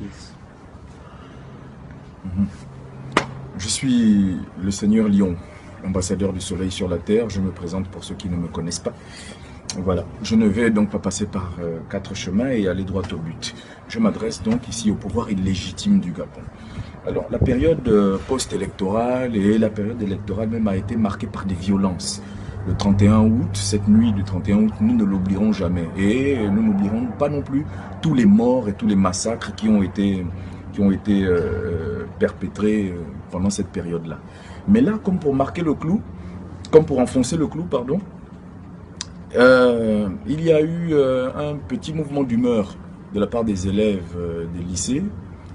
Yes. Je suis le Seigneur Lion, ambassadeur du soleil sur la terre. Je me présente pour ceux qui ne me connaissent pas. Voilà, je ne vais donc pas passer par 4 chemins et aller droit au but. Je m'adresse donc ici au pouvoir illégitime du Gabon. Alors, la période post-électorale et la période électorale même a été marquée par des violences. Le 31 août, cette nuit du 31 août, nous ne l'oublierons jamais. Et nous n'oublierons pas non plus tous les morts et tous les massacres qui ont été perpétrés pendant cette période-là. Mais là, comme pour marquer le clou, comme pour enfoncer le clou, pardon, il y a eu un petit mouvement d'humeur de la part des élèves des lycées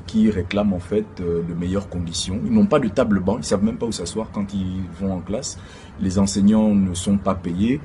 qui réclament en fait de meilleures conditions. Ils n'ont pas de table-banc, ils ne savent même pas où s'asseoir quand ils vont en classe. Les enseignants ne sont pas payés,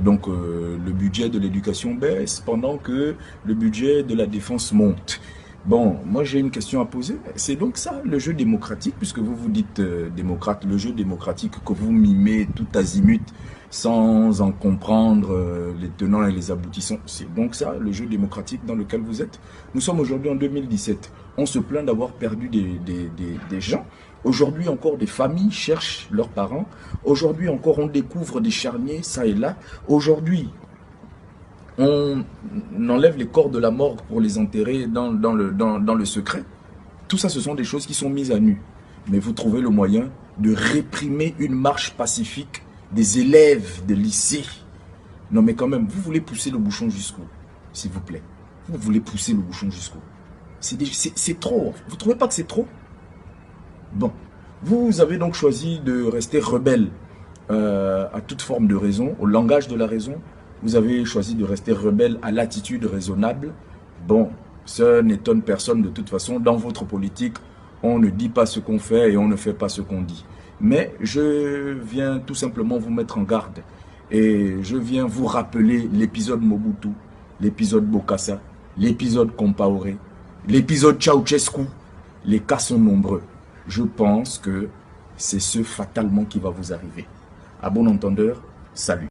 donc le budget de l'éducation baisse pendant que le budget de la défense monte. Bon, moi j'ai une question à poser. C'est donc ça le jeu démocratique, puisque vous vous dites démocrate, le jeu démocratique que vous mimez tout azimut sans en comprendre les tenants et les aboutissants. C'est donc ça le jeu démocratique dans lequel vous êtes. Nous sommes aujourd'hui en 2017. On se plaint d'avoir perdu des gens. Aujourd'hui encore, des familles cherchent leurs parents. Aujourd'hui encore, on découvre des charniers, ça et là. Aujourd'hui, on enlève les corps de la morgue pour les enterrer dans le secret. Tout ça, ce sont des choses qui sont mises à nu. Mais vous trouvez le moyen de réprimer une marche pacifique des élèves de lycée. Non mais quand même, vous voulez pousser le bouchon jusqu'où, s'il vous plaît? Vous voulez pousser le bouchon jusqu'où? C'est trop. Vous ne trouvez pas que c'est trop? Bon, vous avez donc choisi de rester rebelle à toute forme de raison, au langage de la raison. Vous avez choisi de rester rebelle à l'attitude raisonnable. Bon, ça n'étonne personne de toute façon. Dans votre politique, on ne dit pas ce qu'on fait et on ne fait pas ce qu'on dit. Mais je viens tout simplement vous mettre en garde. Et je viens vous rappeler l'épisode Mobutu, l'épisode Bokassa, l'épisode Compaoré, l'épisode Ceausescu. Les cas sont nombreux. Je pense que c'est ce fatalement qui va vous arriver. À bon entendeur, salut.